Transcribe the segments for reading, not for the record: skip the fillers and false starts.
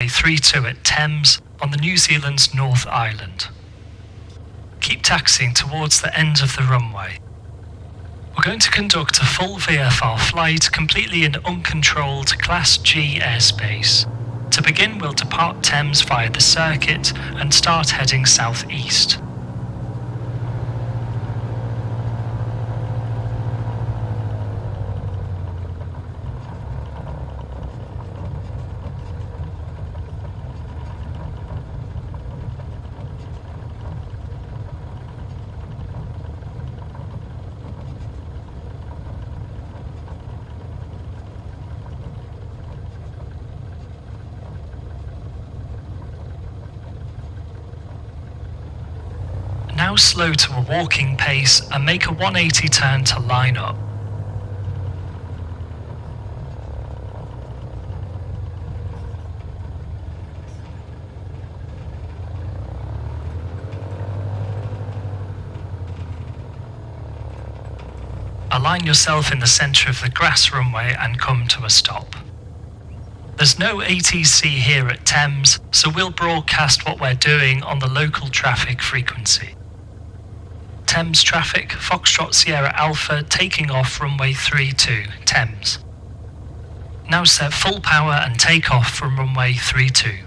32 at Thames on the New Zealand's North Island. Keep taxiing towards the end of the runway. We're going to conduct a full VFR flight completely in uncontrolled Class G airspace. To begin, we'll depart Thames via the circuit and start heading southeast. Now slow to a walking pace and make a 180 turn to line up. Align yourself in the centre of the grass runway and come to a stop. There's no ATC here at Thames, so we'll broadcast what we're doing on the local traffic frequency. Thames traffic, Foxtrot Sierra Alpha taking off runway 32, Thames. Now set full power and take off from runway 32.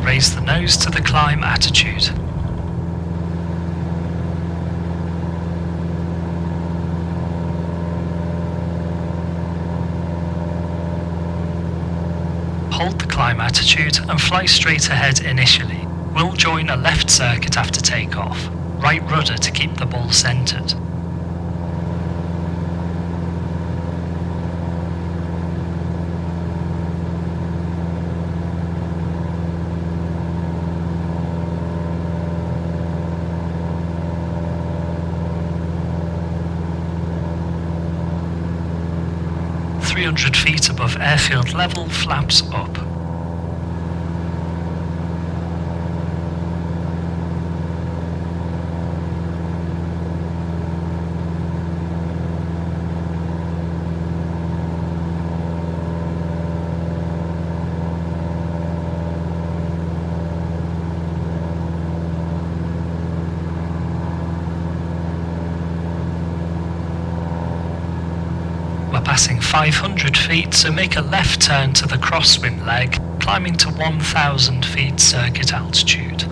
Raise the nose to the climb attitude. Hold the climb attitude and fly straight ahead initially. We'll join a left circuit after takeoff. Right rudder to keep the ball centred. Feet above airfield level, flaps up. Passing 500 feet, so make a left turn to the crosswind leg, climbing to 1,000 feet circuit altitude.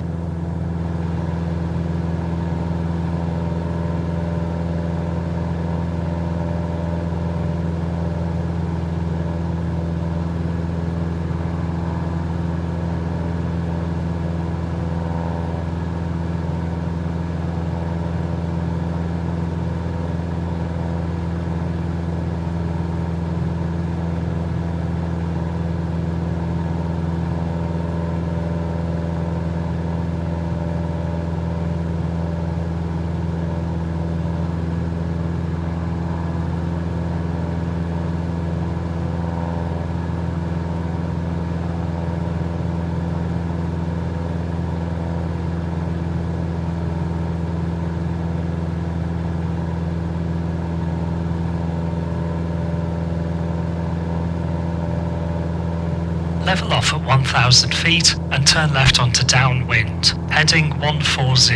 Level off at 1,000 feet and turn left onto downwind, heading 140.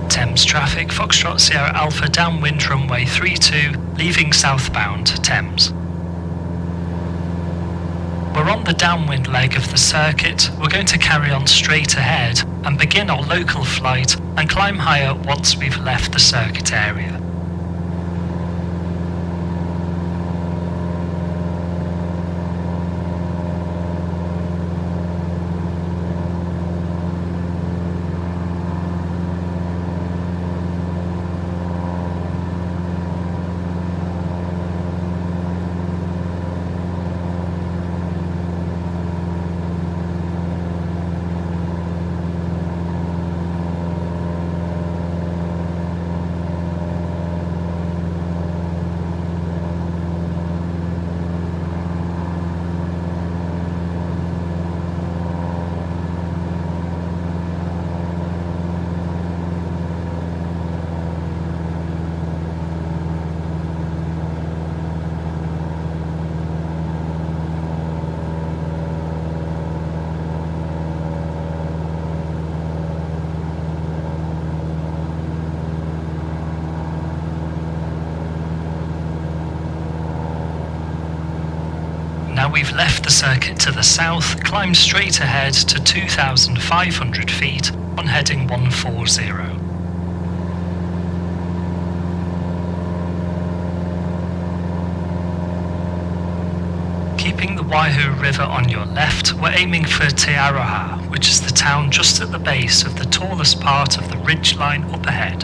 Thames traffic, Foxtrot Sierra Alpha downwind runway 32, leaving southbound Thames. We're on the downwind leg of the circuit. We're going to carry on straight ahead and begin our local flight and climb higher once we've left the circuit area. Now we've left the circuit to the south, climb straight ahead to 2,500 feet on heading 140. Keeping the Waihu River on your left, we're aiming for Te Aroha, which is the town just at the base of the tallest part of the ridgeline up ahead.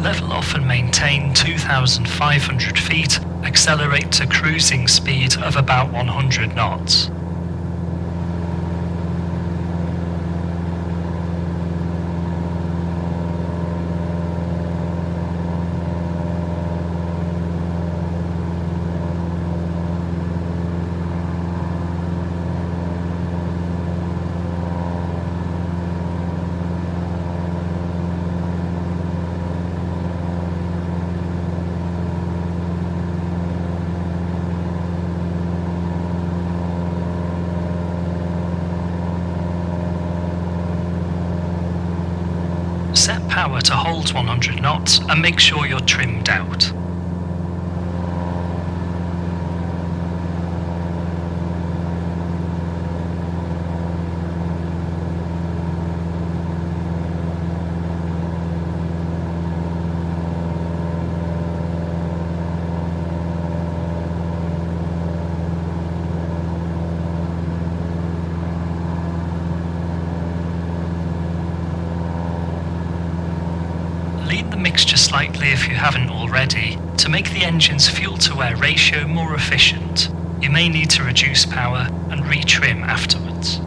Level off and maintain 2,500 feet, accelerate to cruising speed of about 100 knots. Set power to hold 100 knots and make sure you're trimmed out. Lean the mixture slightly if you haven't already to make the engine's fuel-to-air ratio more efficient. You may need to reduce power and retrim afterwards.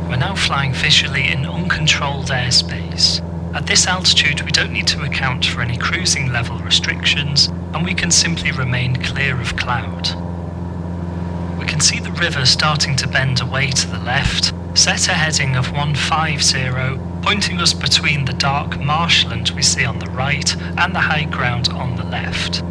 We're now flying visually in uncontrolled airspace. At this altitude, we don't need to account for any cruising level restrictions, and we can simply remain clear of cloud. We can see the river starting to bend away to the left, set a heading of 150, pointing us between the dark marshland we see on the right and the high ground on the left.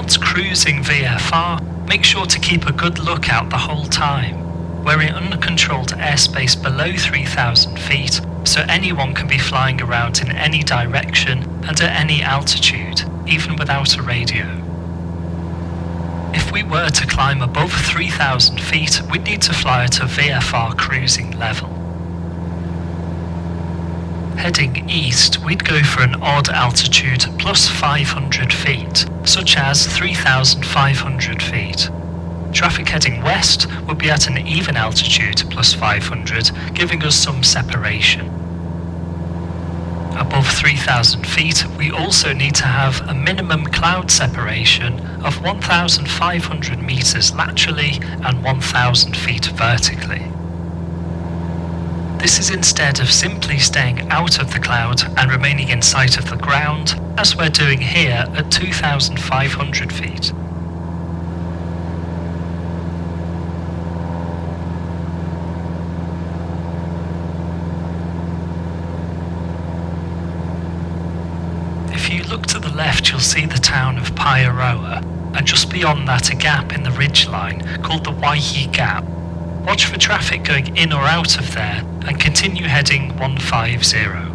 Once cruising VFR, make sure to keep a good lookout the whole time. We're in uncontrolled airspace below 3,000 feet, so anyone can be flying around in any direction and at any altitude, even without a radio. If we were to climb above 3,000 feet, we'd need to fly at a VFR cruising level. Heading east, we'd go for an odd altitude plus 500 feet, such as 3,500 feet. Traffic heading west would be at an even altitude plus 500, giving us some separation. Above 3,000 feet, we also need to have a minimum cloud separation of 1,500 meters laterally and 1,000 feet vertically. This is instead of simply staying out of the cloud and remaining in sight of the ground, as we're doing here at 2,500 feet. If you look to the left, you'll see the town of Paiaroa, and just beyond that a gap in the ridgeline called the Waihi Gap. Watch for traffic going in or out of there and continue heading 150.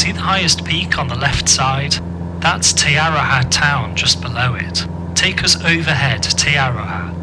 See the highest peak on the left side? That's Taraha town just below it. Take us overhead Taraha.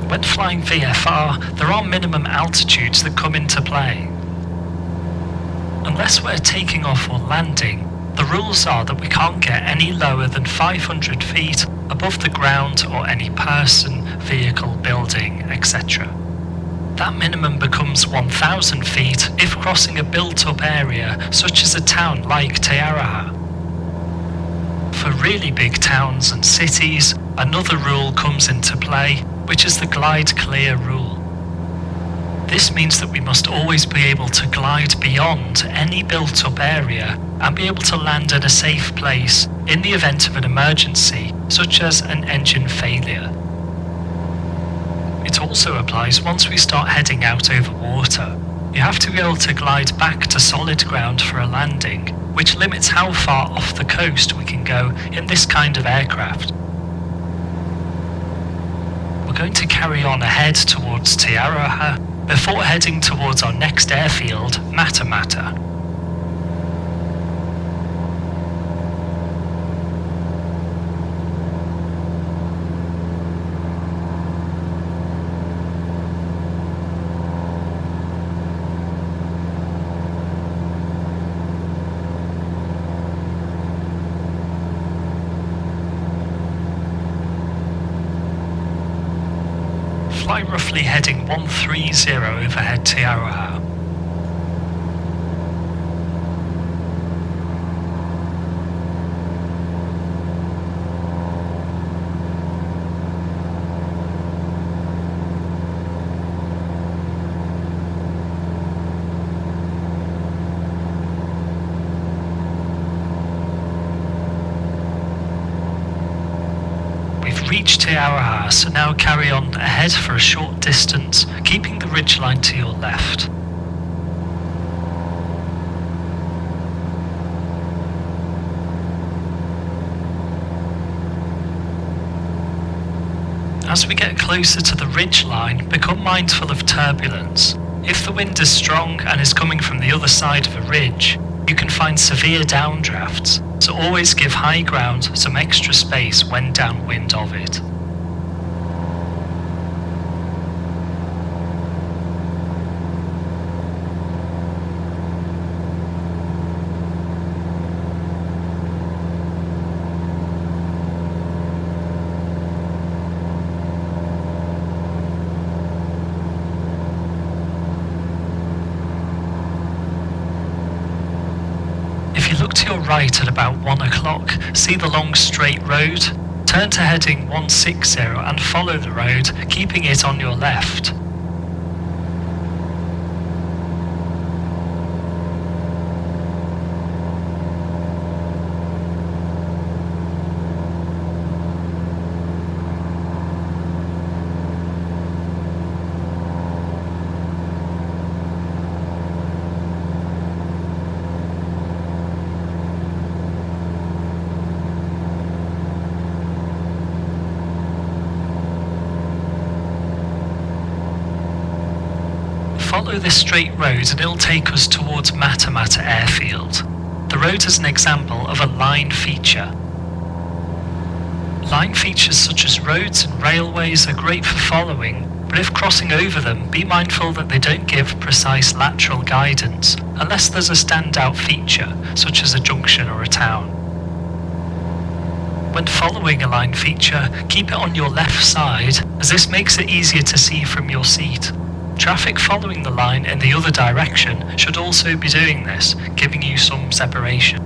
When flying VFR, there are minimum altitudes that come into play. Unless we're taking off or landing, the rules are that we can't get any lower than 500 feet above the ground or any person, vehicle, building, etc. That minimum becomes 1,000 feet if crossing a built-up area such as a town like Taraha. For really big towns and cities, another rule comes into play, which is the glide clear rule. This means that we must always be able to glide beyond any built-up area and be able to land in a safe place in the event of an emergency, such as an engine failure. It also applies once we start heading out over water. You have to be able to glide back to solid ground for a landing, which limits how far off the coast we can go in this kind of aircraft. We're going to carry on ahead towards Taraha before heading towards our next airfield, Matamata. Fly roughly heading 130 overhead Taraha. We've reached Taraha, so now carry on ahead for a short distance, keeping the ridgeline to your left. As we get closer to the ridgeline, become mindful of turbulence. If the wind is strong and is coming from the other side of a ridge, you can find severe downdrafts, so always give high ground some extra space when downwind of it. If you look to your right at about 1 o'clock, see the long straight road? Turn to heading 160 and follow the road, keeping it on your left. Follow this straight road and it'll take us towards Matamata Airfield. The road is an example of a line feature. Line features such as roads and railways are great for following, but if crossing over them, be mindful that they don't give precise lateral guidance unless there's a standout feature, such as a junction or a town. When following a line feature, keep it on your left side, as this makes it easier to see from your seat. Traffic following the line in the other direction should also be doing this, giving you some separation.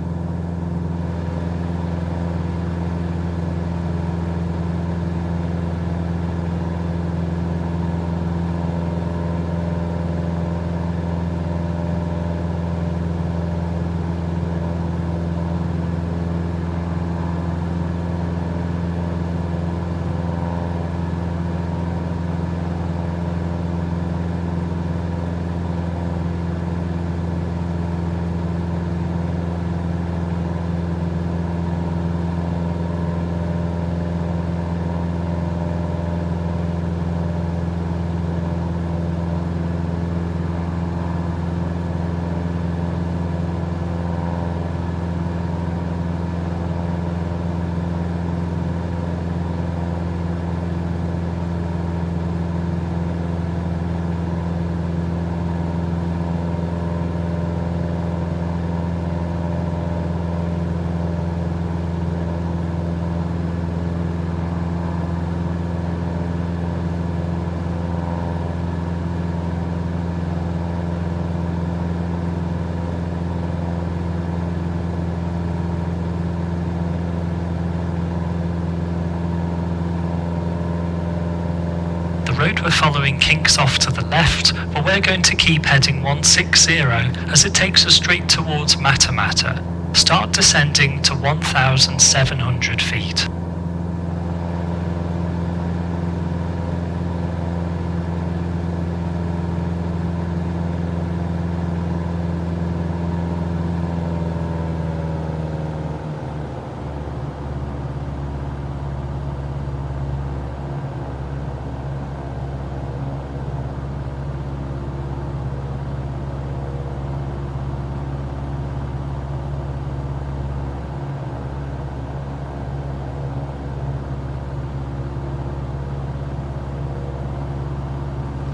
we're following kinks off to the left, but we're going to keep heading 160 as it takes us straight towards Matamata. Start descending to 1,700 feet.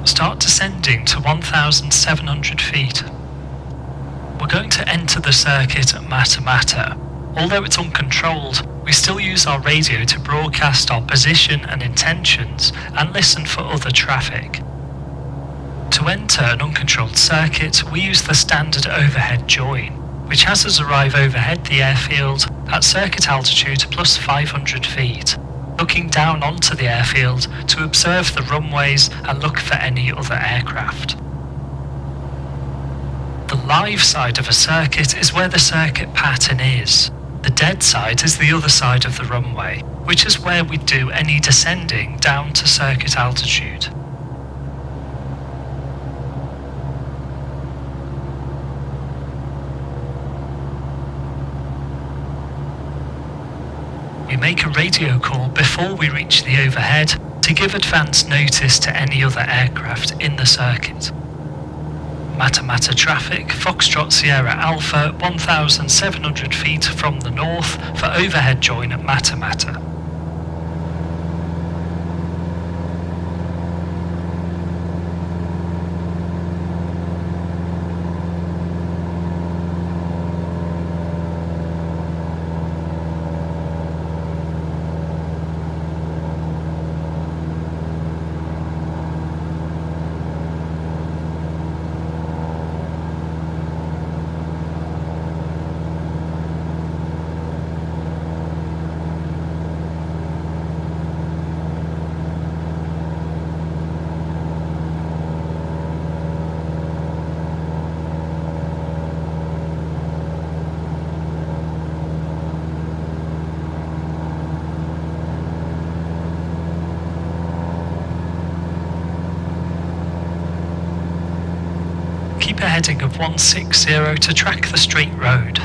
Start descending to 1,700 feet. We're going to enter the circuit at Matamata. Although it's uncontrolled, we still use our radio to broadcast our position and intentions and listen for other traffic. To enter an uncontrolled circuit, we use the standard overhead join, which has us arrive overhead the airfield at circuit altitude plus 500 feet. Looking down onto the airfield to observe the runways and look for any other aircraft. The live side of a circuit is where the circuit pattern is. The dead side is the other side of the runway, which is where we do any descending down to circuit altitude. We make a radio call before we reach the overhead to give advance notice to any other aircraft in the circuit. Matamata traffic, Foxtrot Sierra Alpha, 1,700 feet from the north for overhead join at Matamata. Keep a heading of 160 to track the straight road.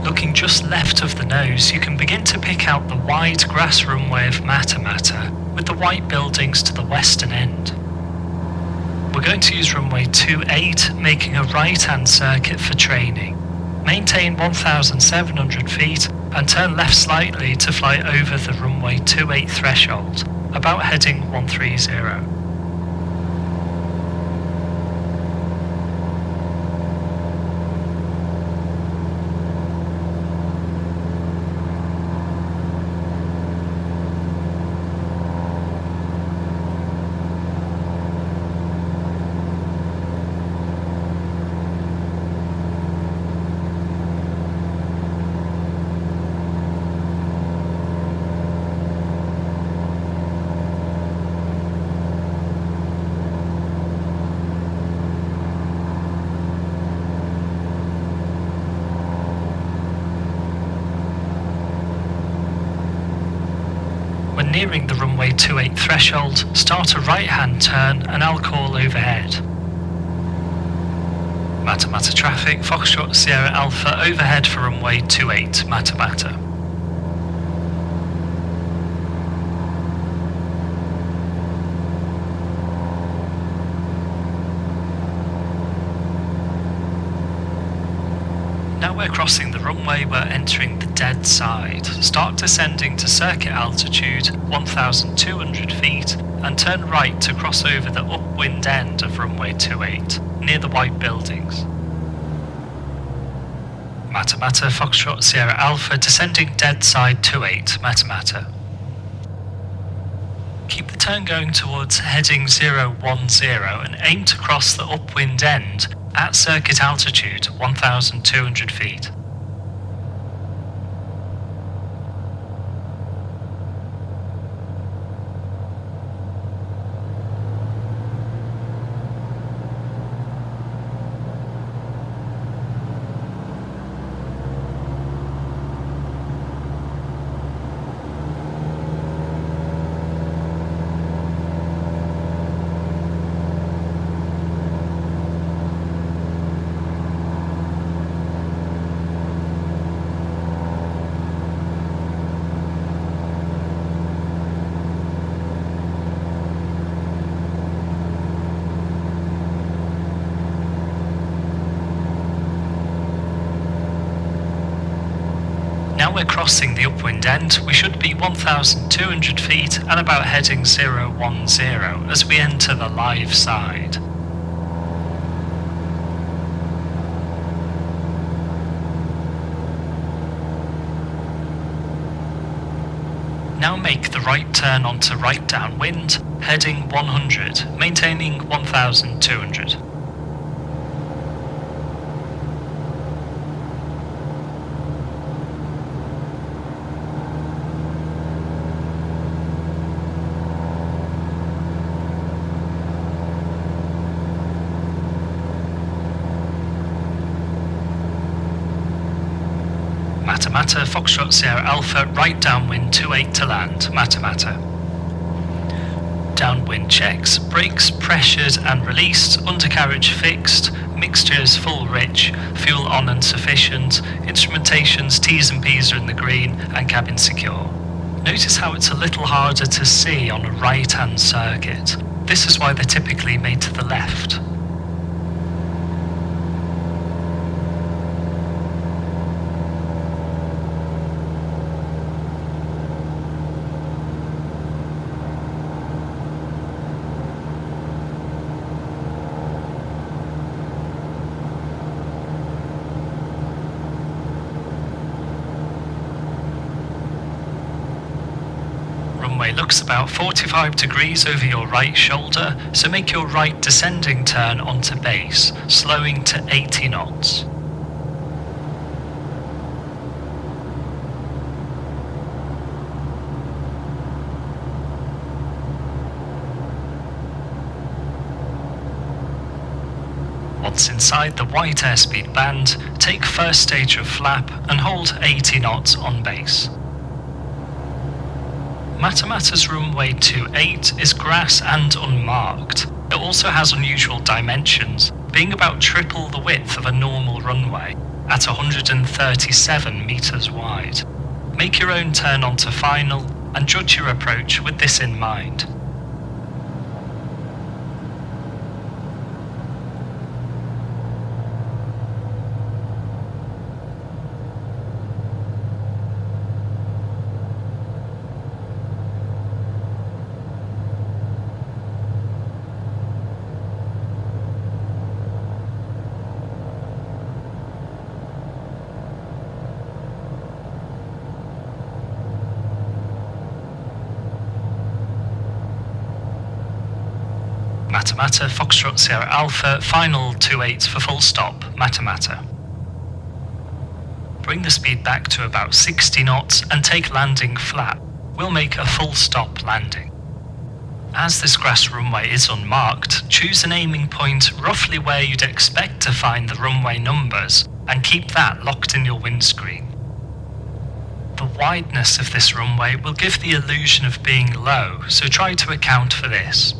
Looking just left of the nose, you can begin to pick out the wide grass runway of Matamata with the white buildings to the western end. We're going to use runway 28, making a right-hand circuit for training. Maintain 1,700 feet and turn left slightly to fly over the runway 28 threshold, about heading 130. When nearing the runway 28 threshold, start a right-hand turn and I'll call overhead. Matamata traffic, Foxtrot Sierra Alpha overhead for runway 28, Matamata. Now we're crossing the runway, we're entering the dead side. Start descending to circuit altitude 1,200 feet and turn right to cross over the upwind end of runway 28, near the white buildings. Matamata, Foxtrot Sierra Alpha, descending dead side 28, Matamata. Keep the turn going towards heading 010 and aim to cross the upwind end at circuit altitude 1,200 feet. we're crossing the upwind end, we should be 1,200 feet and about heading 010 as we enter the live side. Now make the right turn onto right downwind, heading 100, maintaining 1,200. Mata, Foxtrot Sierra Alpha, right downwind 28 to land, Mata. Downwind checks, brakes pressured and released, undercarriage fixed, mixtures full rich, fuel on and sufficient, instrumentations T's and P's are in the green, and cabin secure. Notice how it's a little harder to see on a right-hand circuit. This is why they're typically made to the left. Runway looks about 45 degrees over your right shoulder, so make your right descending turn onto base, slowing to 80 knots. Once inside the white airspeed band, take first stage of flap and hold 80 knots on base. Mata's runway 28 is grass and unmarked. It also has unusual dimensions, being about triple the width of a normal runway, at 137 metres wide. Make your own turn onto final and judge your approach with this in mind. Mata, Foxtrot Sierra Alpha, final 28 for full stop, Mata. Bring the speed back to about 60 knots and take landing flat. We'll make a full stop landing. As this grass runway is unmarked, choose an aiming point roughly where you'd expect to find the runway numbers and keep that locked in your windscreen. The wideness of this runway will give the illusion of being low, so try to account for this.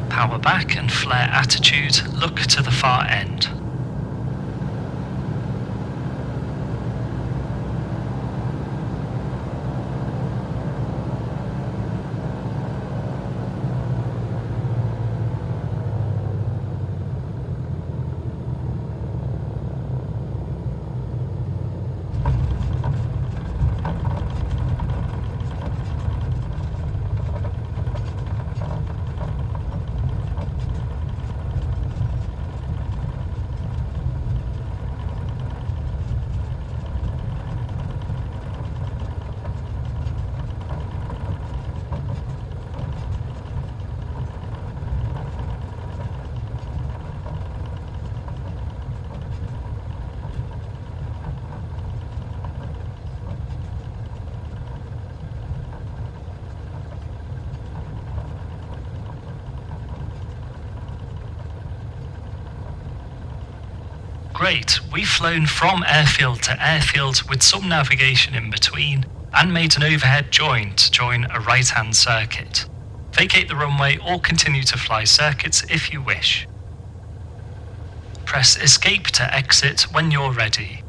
Power back and flare attitude, look to the far end. Great, we've flown from airfield to airfield with some navigation in between and made an overhead join to join a right-hand circuit. Vacate the runway or continue to fly circuits if you wish. press escape to exit when you're ready.